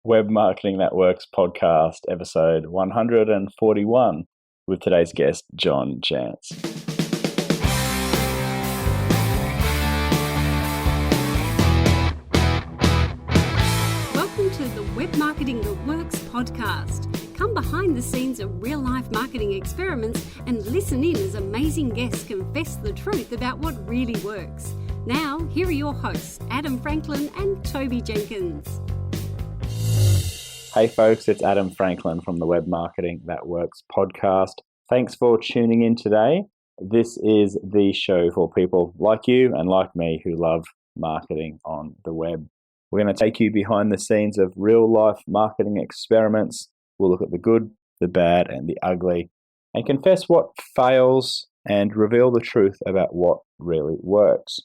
Web Marketing That Works podcast, episode 141, with today's guest, John Jantsch. Welcome to the Web Marketing That Works podcast. Come behind the scenes of real-life marketing experiments and listen in as amazing guests confess the truth about what really works. Now, here are your hosts, Adam Franklin and Toby Jenkins. Hey folks, it's Adam Franklin from the Web Marketing That Works podcast. Thanks for tuning in today. This is the show for people like you and like me who love marketing on the web. We're going to take you behind the scenes of real-life marketing experiments. We'll look at the good, the bad, and the ugly, and confess what fails and reveal the truth about what really works.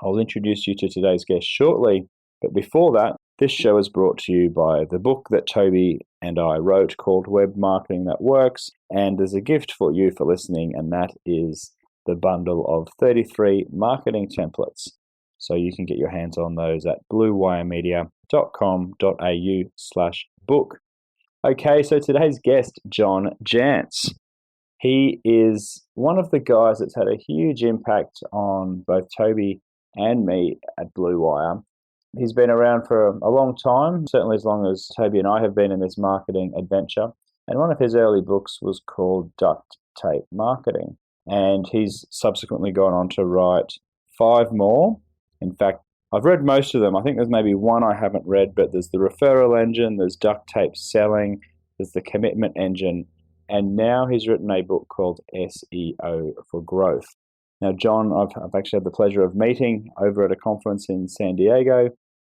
I'll introduce you to today's guest shortly, but before that, this show is brought to you by the book that Toby and I wrote called Web Marketing That Works, and there's a gift for you for listening, and that is the bundle of 33 marketing templates. So you can get your hands on those at bluewiremedia.com.au/book. Okay, so today's guest, John Jantsch. He is one of the guys that's had a huge impact on both Toby and me at Blue Wire. He's been around for a long time, certainly as long as Toby and I have been in this marketing adventure. And one of his early books was called Duct Tape Marketing. And he's subsequently gone on to write 5 more. In fact, I've read most of them. I think there's maybe one I haven't read, but there's the Referral Engine, there's Duct Tape Selling, there's the Commitment Engine, and now he's written a book called SEO for Growth. Now, John, I've actually had the pleasure of meeting over at a conference in San Diego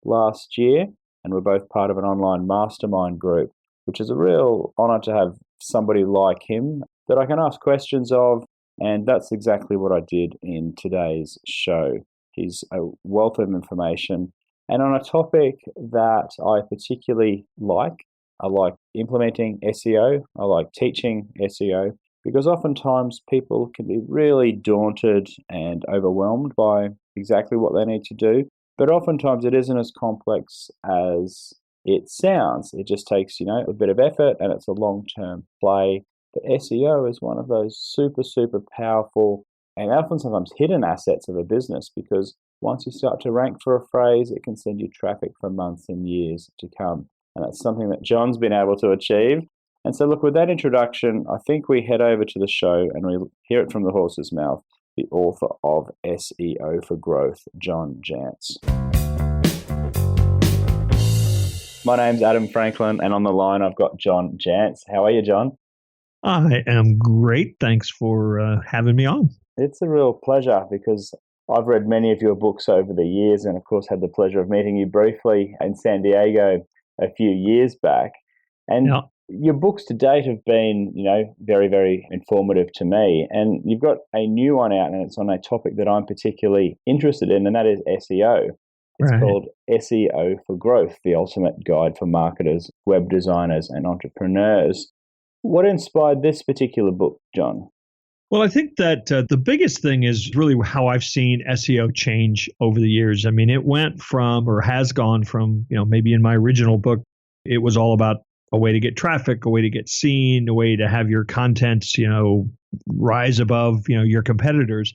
last year, and we're both part of an online mastermind group, which is a real honor to have somebody like him that I can ask questions of, and that's exactly what I did in today's show. He's a wealth of information, and on a topic that I particularly like. I like implementing SEO, I like teaching SEO, because oftentimes people can be really daunted and overwhelmed by exactly what they need to do. But oftentimes it isn't as complex as it sounds. It just takes, a bit of effort, and it's a long-term play. But SEO is one of those super, super powerful and often sometimes hidden assets of a business, because once you start to rank for a phrase, it can send you traffic for months and years to come. And that's something that John's been able to achieve. And so look, with that introduction, I think we head over to the show and we hear it from the horse's mouth. The author of SEO for Growth, John Jantsch. My name's Adam Franklin, and on the line I've got John Jantsch. How are you, John? I am great. Thanks for having me on. It's a real pleasure, because I've read many of your books over the years, and of course had the pleasure of meeting you briefly in San Diego a few years back. And yeah. Your books to date have been, very, very informative to me. And you've got a new one out, and it's on a topic that I'm particularly interested in, and that is SEO. It's called SEO for Growth, the ultimate guide for marketers, web designers, and entrepreneurs. What inspired this particular book, John? Well, I think that the biggest thing is really how I've seen SEO change over the years. I mean, it went from, or has gone from, maybe in my original book, it was all about a way to get traffic, a way to get seen, a way to have your content, rise above, your competitors.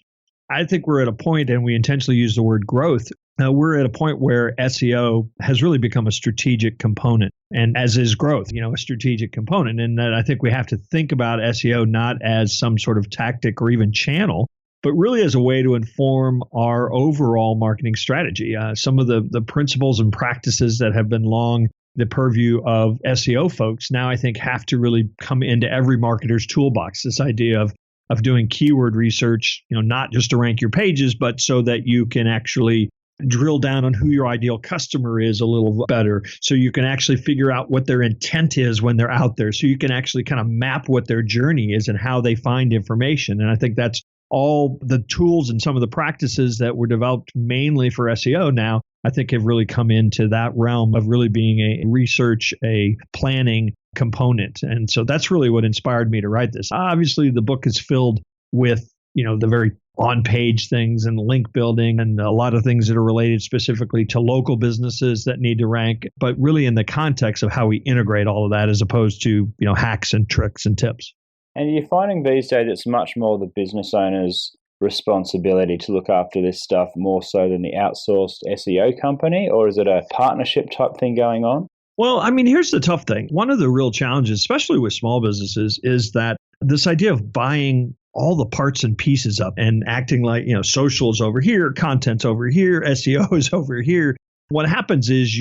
I think we're at a point, and we intentionally use the word growth. We're at a point where SEO has really become a strategic component, and as is growth, a strategic component. And that I think we have to think about SEO not as some sort of tactic or even channel, but really as a way to inform our overall marketing strategy. Some of the principles and practices that have been long the purview of SEO folks now, I think, have to really come into every marketer's toolbox. This idea of doing keyword research, not just to rank your pages, but so that you can actually drill down on who your ideal customer is a little better. So you can actually figure out what their intent is when they're out there. So you can actually kind of map what their journey is and how they find information. And I think that's all the tools and some of the practices that were developed mainly for SEO now, I think have really come into that realm of really being a research, a planning component. And so that's really what inspired me to write this. Obviously, the book is filled with the very on-page things and link building and a lot of things that are related specifically to local businesses that need to rank, but really in the context of how we integrate all of that as opposed to, hacks and tricks and tips. And you're finding these days it's much more the business owner's responsibility to look after this stuff more so than the outsourced SEO company, or is it a partnership type thing going on? Well, here's the tough thing. One of the real challenges, especially with small businesses, is that this idea of buying all the parts and pieces up and acting like, social is over here, content's over here, SEO is over here. What happens is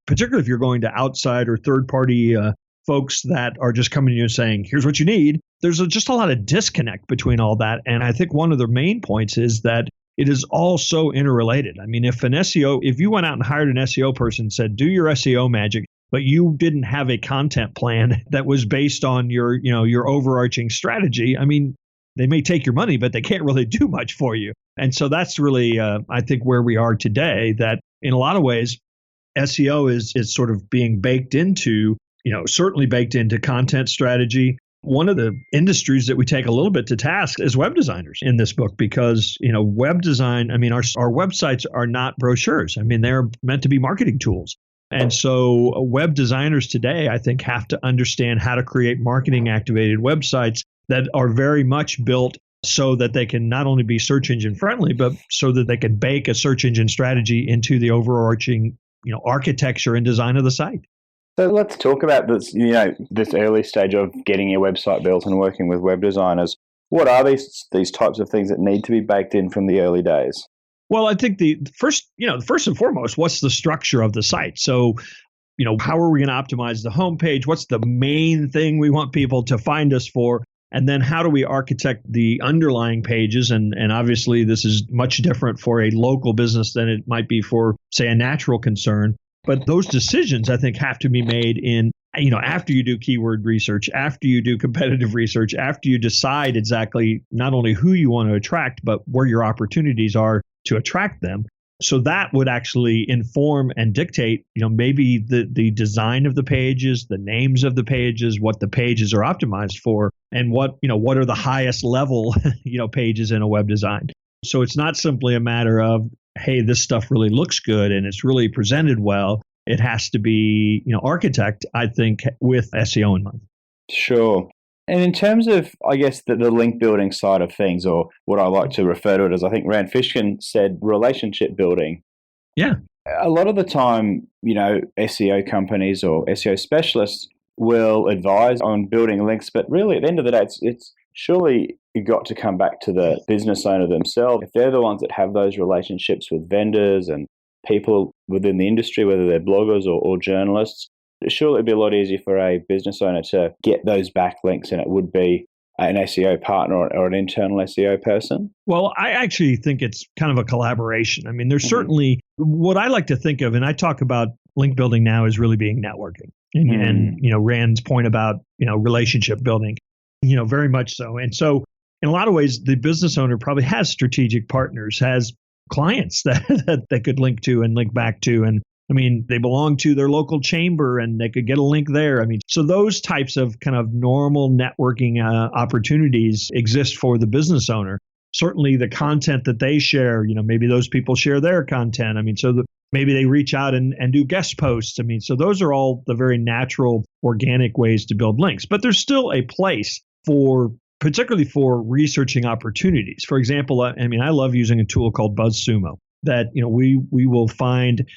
particularly if you're going to outside or third party folks that are just coming to you and saying, here's what you need, there's just a lot of disconnect between all that. And I think one of the main points is that it is all so interrelated. If you went out and hired an SEO person and said, do your SEO magic, but you didn't have a content plan that was based on your overarching strategy, they may take your money, but they can't really do much for you. And so that's really, I think, where we are today, that in a lot of ways, SEO is sort of being baked into, certainly baked into content strategy. One of the industries that we take a little bit to task is web designers in this book, because, web design, our websites are not brochures. They're meant to be marketing tools. And so web designers today, I think, have to understand how to create marketing activated websites that are very much built so that they can not only be search engine friendly, but so that they can bake a search engine strategy into the overarching, architecture and design of the site. So let's talk about this, this early stage of getting your website built and working with web designers. What are these types of things that need to be baked in from the early days? Well, I think the first and foremost, what's the structure of the site? So, how are we going to optimize the homepage? What's the main thing we want people to find us for? And then how do we architect the underlying pages? And obviously, this is much different for a local business than it might be for, say, a natural concern. But those decisions, I think, have to be made in, after you do keyword research, after you do competitive research, after you decide exactly not only who you want to attract, but where your opportunities are to attract them. So that would actually inform and dictate, maybe the design of the pages, the names of the pages, what the pages are optimized for, and what are the highest level, pages in a web design. So it's not simply a matter of, hey, this stuff really looks good and it's really presented well. It has to be, architect, I think, with SEO in mind. Sure. And in terms of, I guess, the link building side of things, or what I like to refer to it as, I think Rand Fishkin said, relationship building. Yeah. A lot of the time, SEO companies or SEO specialists will advise on building links, but really at the end of the day, it's surely got to come back to the business owner themselves. If they're the ones that have those relationships with vendors and people within the industry, whether they're bloggers or journalists, surely it'd be a lot easier for a business owner to get those backlinks than it would be an SEO partner or an internal SEO person? Well, I actually think it's kind of a collaboration. There's certainly what I like to think of, and I talk about link building now as really being networking. And Rand's point about, relationship building, very much so. And so in a lot of ways, the business owner probably has strategic partners, has clients that they could link to and link back to. And they belong to their local chamber and they could get a link there. So those types of kind of normal networking opportunities exist for the business owner. Certainly the content that they share, maybe those people share their content. Maybe they reach out and do guest posts. So those are all the very natural, organic ways to build links. But there's still a place particularly for researching opportunities. For example, I love using a tool called BuzzSumo that, we will find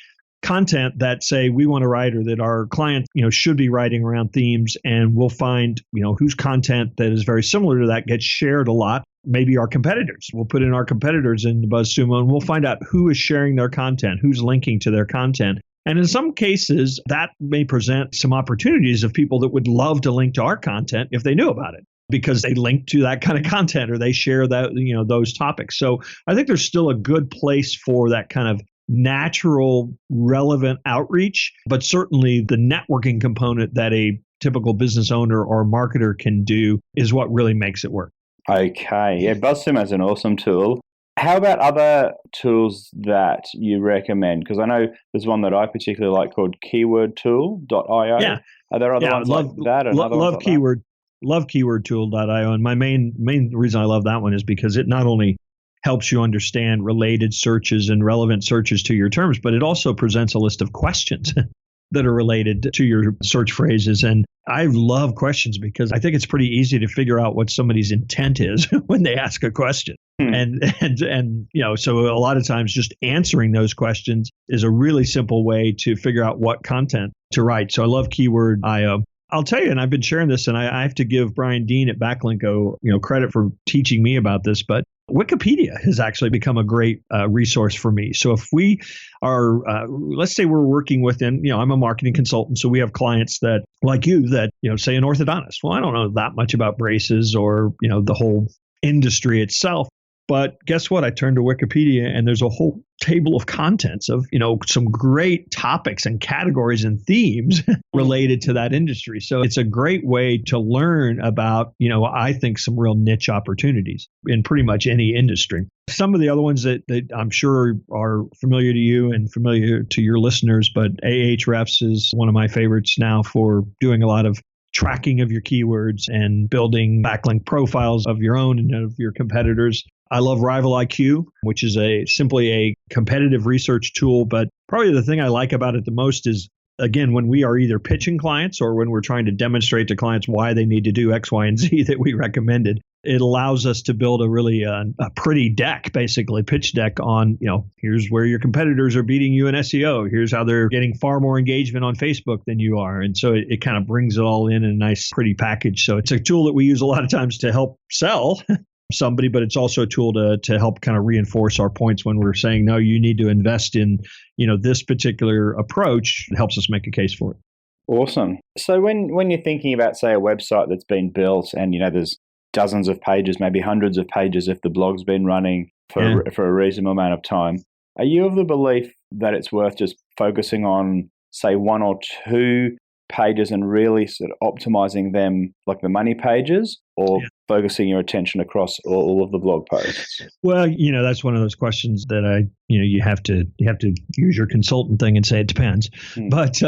content that say we want to write or that our client, should be writing around themes, and we'll find, whose content that is very similar to that gets shared a lot. Maybe our competitors. We'll put in our competitors into BuzzSumo and we'll find out who is sharing their content, who's linking to their content. And in some cases, that may present some opportunities of people that would love to link to our content if they knew about it, because they link to that kind of content or they share that, those topics. So I think there's still a good place for that kind of natural, relevant outreach, but certainly the networking component that a typical business owner or marketer can do is what really makes it work. Okay. Yeah, BuzzSumo is an awesome tool. How about other tools that you recommend? Because I know there's one that I particularly like called keywordtool.io. Yeah. Are there other ones like that? Love Keyword. love keywordtool.io. And my main reason I love that one is because it not only helps you understand related searches and relevant searches to your terms, but it also presents a list of questions that are related to your search phrases. And I love questions because I think it's pretty easy to figure out what somebody's intent is when they ask a question. And so a lot of times just answering those questions is a really simple way to figure out what content to write. So I love Keyword.io. I'll tell you, and I've been sharing this, and I have to give Brian Dean at Backlinko, credit for teaching me about this, but Wikipedia has actually become a great resource for me. So if we are, let's say we're working within, I'm a marketing consultant, so we have clients that, like you, that, say an orthodontist. Well, I don't know that much about braces or, the whole industry itself. But guess what? I turned to Wikipedia and there's a whole table of contents of, some great topics and categories and themes related to that industry. So it's a great way to learn about, I think some real niche opportunities in pretty much any industry. Some of the other ones that I'm sure are familiar to you and familiar to your listeners, but Ahrefs is one of my favorites now for doing a lot of tracking of your keywords and building backlink profiles of your own and of your competitors. I love Rival IQ, which is simply a competitive research tool. But probably the thing I like about it the most is, again, when we are either pitching clients or when we're trying to demonstrate to clients why they need to do X, Y, and Z that we recommended, it allows us to build a really a pretty deck, basically pitch deck on, here's where your competitors are beating you in SEO. Here's how they're getting far more engagement on Facebook than you are. And so it kind of brings it all in a nice, pretty package. So it's a tool that we use a lot of times to help sell somebody, but it's also a tool to help kind of reinforce our points when we're saying, no, you need to invest in, this particular approach. It helps us make a case for it. Awesome. So when you're thinking about, say, a website that's been built and, there's dozens of pages, maybe hundreds of pages if the blog's been running for a reasonable amount of time, are you of the belief that it's worth just focusing on, say, one or two pages and really sort of optimizing them like the money pages, or focusing your attention across all of the blog posts? Well, that's one of those questions that you have to use your consultant thing and say it depends. But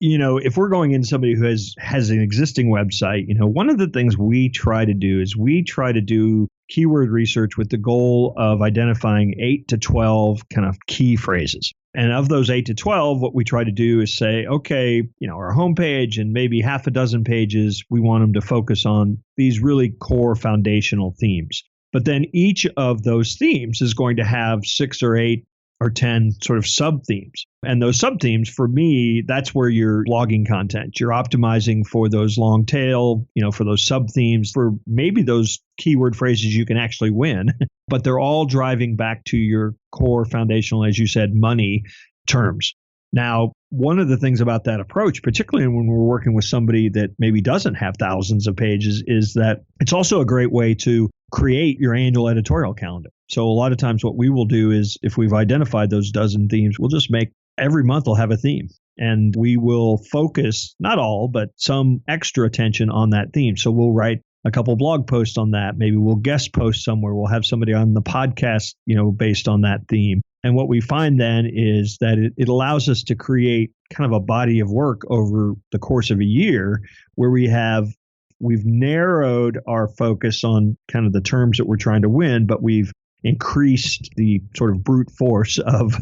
if we're going in somebody who has an existing website, one of the things we try to do is we try to do keyword research with the goal of identifying 8 to 12 kind of key phrases. And of those 8 to 12, what we try to do is say, okay, our homepage and maybe half a dozen pages, we want them to focus on these really core foundational themes. But then each of those themes is going to have 6 or 8 or 10 sort of sub-themes. And those sub-themes, for me, that's where you're logging content. You're optimizing for those long tail, for those sub-themes, for maybe those keyword phrases you can actually win, but they're all driving back to your core foundational, as you said, money terms. Now, one of the things about that approach, particularly when we're working with somebody that maybe doesn't have thousands of pages, is that it's also a great way to create your annual editorial calendar. So a lot of times what we will do is, if we've identified those dozen themes, we'll just make every month we'll have a theme. And we will focus, not all, but some extra attention on that theme. So we'll write a couple blog posts on that. Maybe we'll guest post somewhere. We'll have somebody on the podcast, based on that theme. And what we find then is that it allows us to create kind of a body of work over the course of a year where we've narrowed our focus on kind of the terms that we're trying to win, but we've increased the sort of brute force of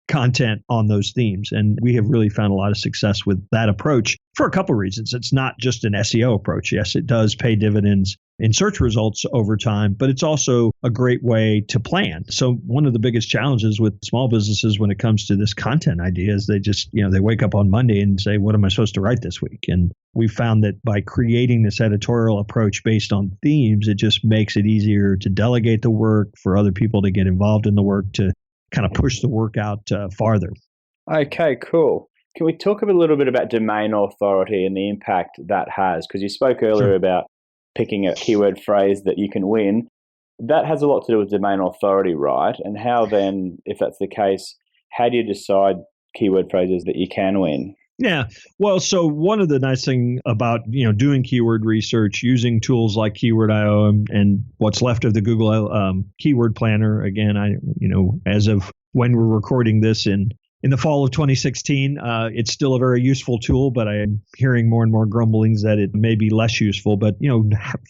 content on those themes. And we have really found a lot of success with that approach for a couple of reasons. It's not just an SEO approach. Yes, it does pay dividends in search results over time, but it's also a great way to plan. So one of the biggest challenges with small businesses when it comes to this content idea is they just, they wake up on Monday and say, what am I supposed to write this week? And we found that by creating this editorial approach based on themes, it just makes it easier to delegate the work, for other people to get involved in the work, to kind of push the work out farther. Okay, cool. Can we talk a little bit about domain authority and the impact that has? Because you spoke earlier about picking a keyword phrase that you can win. That has a lot to do with domain authority, right? And how then, if that's the case, how do you decide keyword phrases that you can win? Yeah. Well, so one of the nice thing about, doing keyword research, using tools like Keyword.io and what's left of the Google Keyword Planner, again, as of when we're recording this in in the fall of 2016. It's still a very useful tool, but I am hearing more and more grumblings that it may be less useful. But,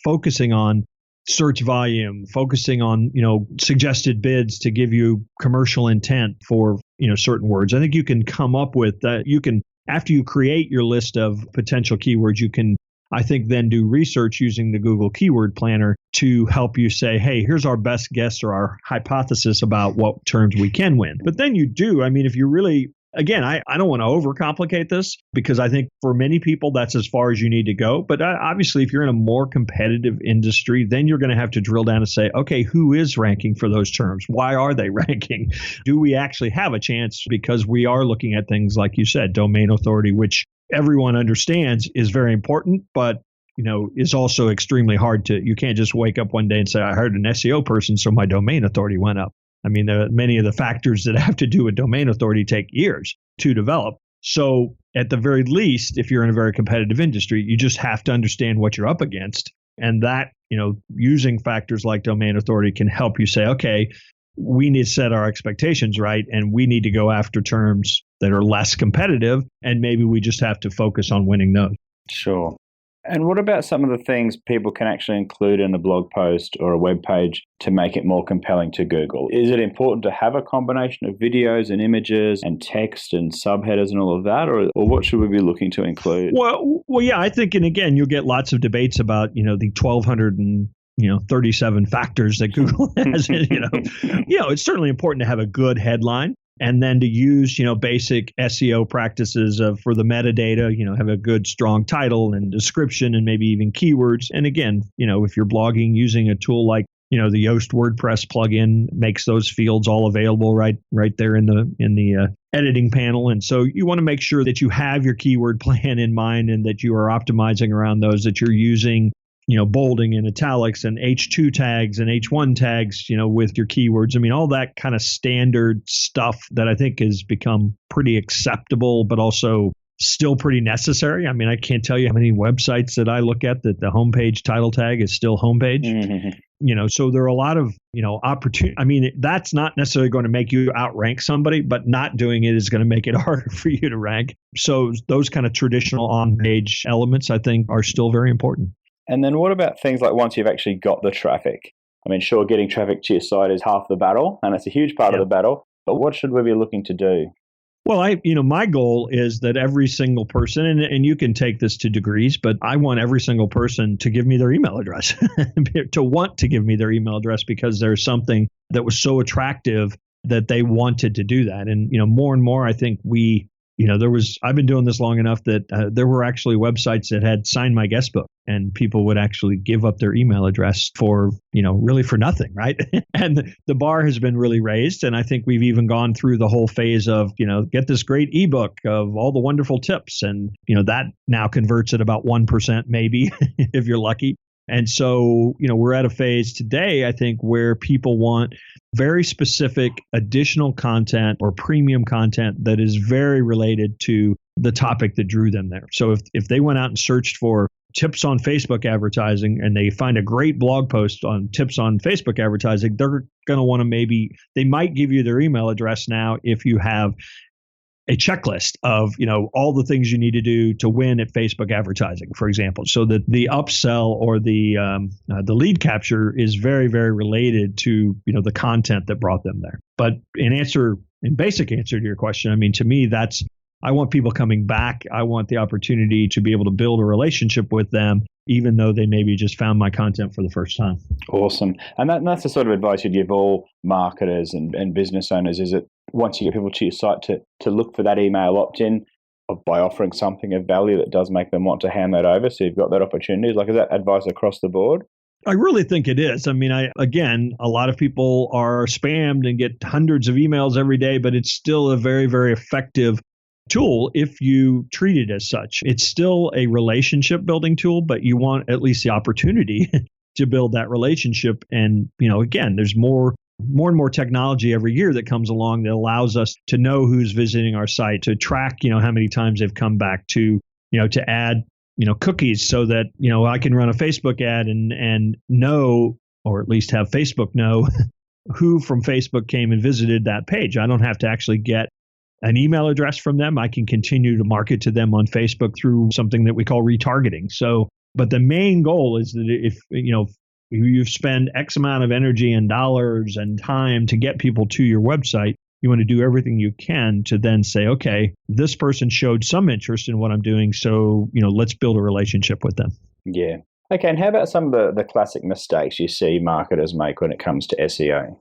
focusing on search volume, focusing on, suggested bids to give you commercial intent for, certain words. I think you can come up with that. After you create your list of potential keywords, you can, I think, then do research using the Google Keyword Planner to help you say, hey, here's our best guess or our hypothesis about what terms we can win. But then you do, if you really, again, I don't want to overcomplicate this because I think for many people, that's as far as you need to go. But obviously, if you're in a more competitive industry, then you're going to have to drill down and say, okay, who is ranking for those terms? Why are they ranking? Do we actually have a chance? Because we are looking at things, like you said, domain authority, which everyone understands is very important, but is also extremely hard to, you can't just wake up one day and say, I heard an SEO person, so my domain authority went up. Many of the factors that have to do with domain authority take years to develop. So at the very least, if you're in a very competitive industry, you just have to understand what you're up against. And that, using factors like domain authority can help you say, okay, we need to set our expectations right, and we need to go after terms that are less competitive, and maybe we just have to focus on winning those. Sure. And what about some of the things people can actually include in a blog post or a web page to make it more compelling to Google? Is it important to have a combination of videos and images and text and subheaders and all of that, or what should we be looking to include? Well, yeah, I think, and again, you'll get lots of debates about, the 1,237 factors that Google has. It's certainly important to have a good headline. And then to use, basic SEO practices for the metadata, have a good, strong title and description and maybe even keywords. And again, if you're blogging using a tool like, the Yoast WordPress plugin makes those fields all available right there in the editing panel. And so you want to make sure that you have your keyword plan in mind and that you are optimizing around those, that you're using bolding and italics and H2 tags and H1 tags, with your keywords. All that kind of standard stuff that I think has become pretty acceptable, but also still pretty necessary. I can't tell you how many websites that I look at that the homepage title tag is still homepage. Mm-hmm. So there are a lot of, opportunity. That's not necessarily going to make you outrank somebody, but not doing it is going to make it harder for you to rank. So those kind of traditional on-page elements, I think, are still very important. And then what about things like once you've actually got the traffic? Sure, getting traffic to your site is half the battle, and it's a huge part of the battle, but what should we be looking to do? Well, my goal is that every single person, and you can take this to degrees, but I want every single person to give me their email address, to want to give me their email address because there's something that was so attractive that they wanted to do that. And, more and more, I think I've been doing this long enough that there were actually websites that had signed my guest book, and people would actually give up their email address for, really for nothing, right? And the bar has been really raised. And I think we've even gone through the whole phase of, get this great ebook of all the wonderful tips. And, that now converts at about 1% maybe, if you're lucky. And so, we're at a phase today, I think, where people want very specific additional content or premium content that is very related to the topic that drew them there. So if they went out and searched for tips on Facebook advertising and they find a great blog post on tips on Facebook advertising, they're going to want to they might give you their email address now if you have a checklist of, all the things you need to do to win at Facebook advertising, for example. So that the upsell or the lead capture is very, very related to, the content that brought them there. But in basic answer to your question, to me, I want people coming back. I want the opportunity to be able to build a relationship with them, even though they maybe just found my content for the first time. Awesome. And that's the sort of advice you'd give all marketers and business owners, is it once you get people to your site to look for that email opt-in by offering something of value that does make them want to hand that over. So you've got that opportunity. Is that advice across the board? I really think it is. A lot of people are spammed and get hundreds of emails every day, but it's still a very, very effective tool if you treat it as such. It's still a relationship building tool, but you want at least the opportunity to build that relationship. And, again, there's more and more technology every year that comes along that allows us to know who's visiting our site, to track, how many times they've come back, to add, cookies so that, I can run a Facebook ad and know, or at least have Facebook know who from Facebook came and visited that page. I don't have to actually get an email address from them, I can continue to market to them on Facebook through something that we call retargeting. So, but the main goal is that if you spend X amount of energy and dollars and time to get people to your website, you want to do everything you can to then say, okay, this person showed some interest in what I'm doing, so let's build a relationship with them. Yeah. Okay, and how about some of the classic mistakes you see marketers make when it comes to SEO?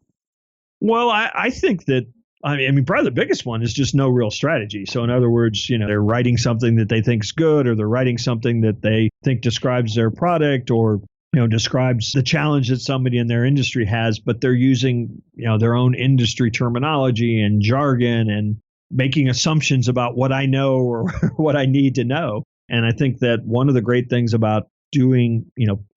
Well, I think that, probably the biggest one is just no real strategy. So in other words, they're writing something that they think is good, or they're writing something that they think describes their product, or describes the challenge that somebody in their industry has, but they're using, their own industry terminology and jargon and making assumptions about what I know or what I need to know. And I think that one of the great things about doing,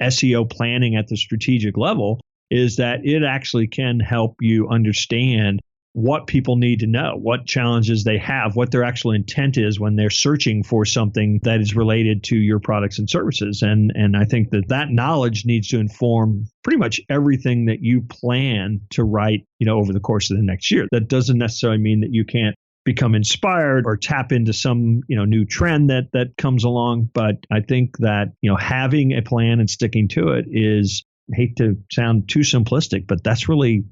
SEO planning at the strategic level is that it actually can help you understand what people need to know, what challenges they have, what their actual intent is when they're searching for something that is related to your products and services. And I think that knowledge needs to inform pretty much everything that you plan to write, over the course of the next year. That doesn't necessarily mean that you can't become inspired or tap into some, new trend that comes along. But I think that, having a plan and sticking to it is, I hate to sound too simplistic, but that's really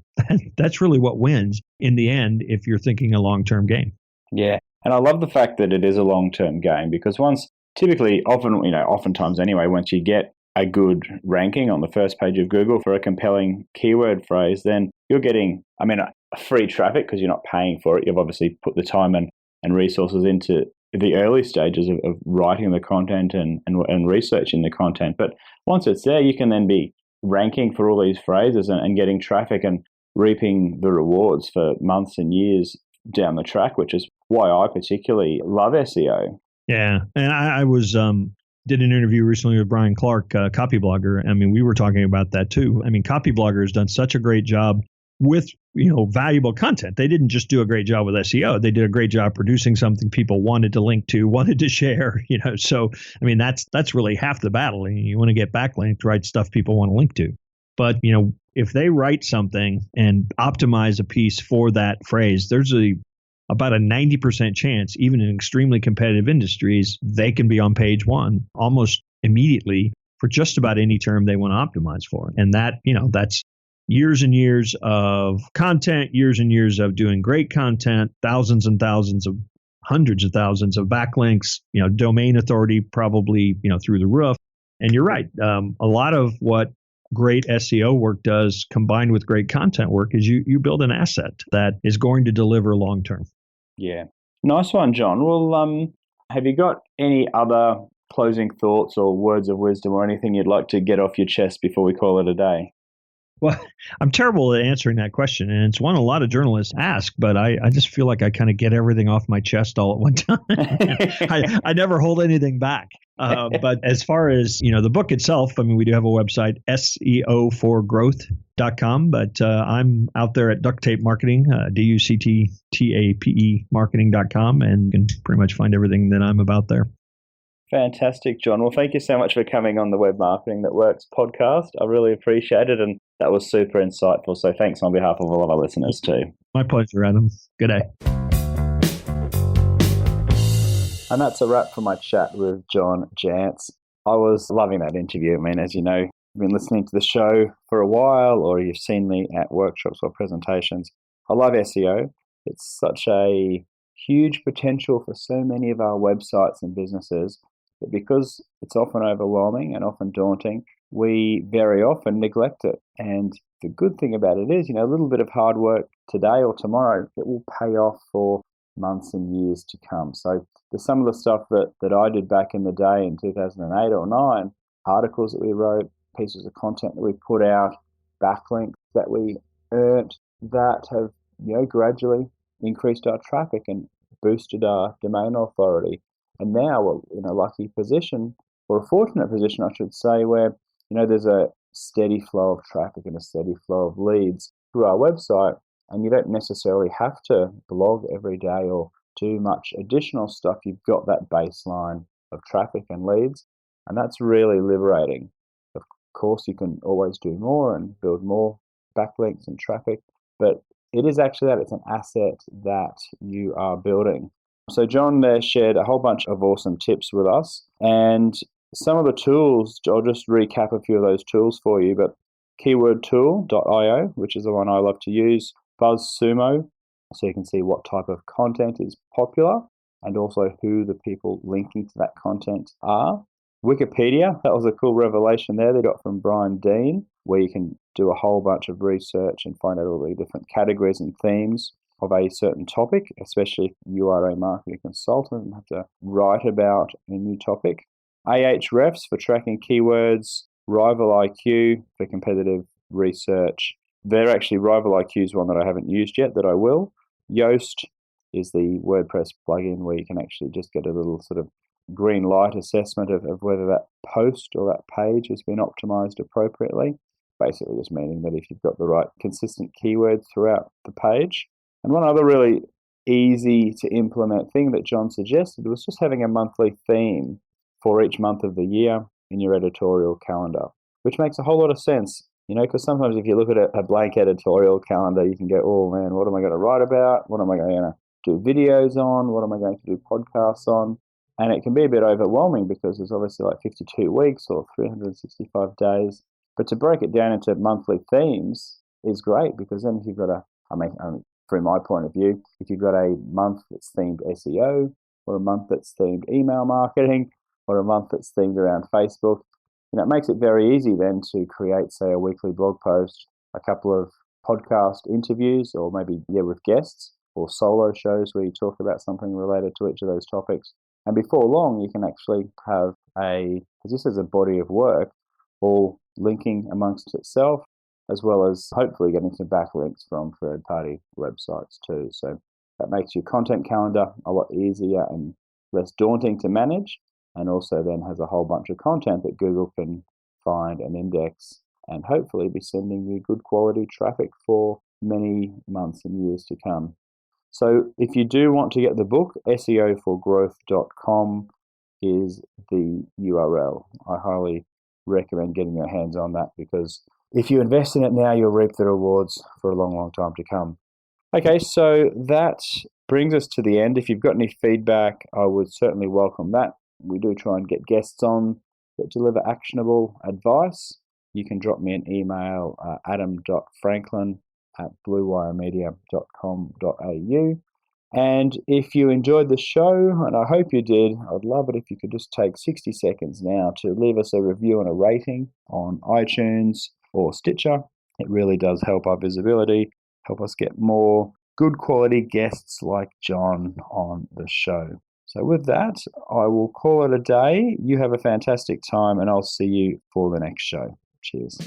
what wins in the end if you're thinking a long-term game. Yeah, and I love the fact that it is a long-term game, because oftentimes anyway, once you get a good ranking on the first page of Google for a compelling keyword phrase, then you're getting, free traffic because you're not paying for it. You've obviously put the time and resources into the early stages of writing the content and researching the content. But once it's there, you can then be ranking for all these phrases and getting traffic and reaping the rewards for months and years down the track, which is why I particularly love SEO. Yeah. And I was did an interview recently with Brian Clark, copy blogger. We were talking about that too. Copy blogger has done such a great job with valuable content. They didn't just do a great job with SEO. They did a great job producing something people wanted to link to, wanted to share. So that's really half the battle. You want to get backlinked, write stuff people want to link to. But if they write something and optimize a piece for that phrase, there's about a 90% chance, even in extremely competitive industries, they can be on page one almost immediately for just about any term they want to optimize for. And that's years and years of content, years and years of doing great content, thousands and thousands of hundreds of thousands of backlinks, domain authority probably, through the roof. And you're right. A lot of what great SEO work does combined with great content work is you build an asset that is going to deliver long term. Yeah. Nice one, John. Well, have you got any other closing thoughts or words of wisdom or anything you'd like to get off your chest before we call it a day? Well, I'm terrible at answering that question, and it's one a lot of journalists ask, but I just feel like I kind of get everything off my chest all at one time. I never hold anything back. But as far as, the book itself, we do have a website, seoforgrowth.com, but I'm out there at Duct Tape Marketing, DUCTTAPE marketing.com, and you can pretty much find everything that I'm about there. Fantastic, John. Well, thank you so much for coming on the Web Marketing That Works podcast. I really appreciate it, and that was super insightful. So thanks on behalf of all of our listeners too. My pleasure, Adam. Good day. And that's a wrap for my chat with John Jantsch. I was loving that interview. As you know, you've been listening to the show for a while, or you've seen me at workshops or presentations. I love SEO. It's such a huge potential for so many of our websites and businesses. But because it's often overwhelming and often daunting, we very often neglect it. And the good thing about it is, a little bit of hard work today or tomorrow, it will pay off for months and years to come. So there's some of the stuff that I did back in the day in 2008 or 9, articles that we wrote, pieces of content that we put out, backlinks that we earned that have, gradually increased our traffic and boosted our domain authority. And now we're in a lucky position, or a fortunate position, I should say, where, there's a steady flow of traffic and a steady flow of leads through our website. And you don't necessarily have to blog every day or do much additional stuff. You've got that baseline of traffic and leads, and that's really liberating. Of course, you can always do more and build more backlinks and traffic, but it is actually that. It's an asset that you are building. So John there shared a whole bunch of awesome tips with us. And some of the tools, I'll just recap a few of those tools for you, but keywordtool.io, which is the one I love to use, BuzzSumo, so you can see what type of content is popular and also who the people linking to that content are. Wikipedia, that was a cool revelation there they got from Brian Dean, where you can do a whole bunch of research and find out all the different categories and themes of a certain topic, especially if you are a marketing consultant and have to write about a new topic. Ahrefs for tracking keywords, Rival IQ for competitive research. They're actually Rival IQ is one that I haven't used yet that I will. Yoast is the WordPress plugin where you can actually just get a little sort of green light assessment of whether that post or that page has been optimized appropriately. Basically just meaning that if you've got the right consistent keywords throughout the page. And one other really easy to implement thing that John suggested was just having a monthly theme for each month of the year in your editorial calendar, which makes a whole lot of sense, because sometimes if you look at a blank editorial calendar, you can go, oh man, what am I going to write about? What am I going to do videos on? What am I going to do podcasts on? And it can be a bit overwhelming because there's obviously like 52 weeks or 365 days. But to break it down into monthly themes is great, because then if you've got from my point of view, if you've got a month that's themed SEO, or a month that's themed email marketing, or a month that's themed around Facebook, it makes it very easy then to create, say, a weekly blog post, a couple of podcast interviews, or maybe with guests, or solo shows where you talk about something related to each of those topics. And before long, you can actually have just as a body of work, all linking amongst itself, as well as hopefully getting some backlinks from third-party websites too. So that makes your content calendar a lot easier and less daunting to manage, and also then has a whole bunch of content that Google can find and index and hopefully be sending you good quality traffic for many months and years to come. So if you do want to get the book, SEOforgrowth.com is the URL. I highly recommend getting your hands on that, because if you invest in it now, you'll reap the rewards for a long, long time to come. Okay, so that brings us to the end. If you've got any feedback, I would certainly welcome that. We do try and get guests on that deliver actionable advice. You can drop me an email, adam.franklin@bluewiremedia.com.au. And if you enjoyed the show, and I hope you did, I'd love it if you could just take 60 seconds now to leave us a review and a rating on iTunes or Stitcher. It really does help our visibility, help us get more good quality guests like John on the show. So with that, I will call it a day. You have a fantastic time, and I'll see you for the next show. Cheers.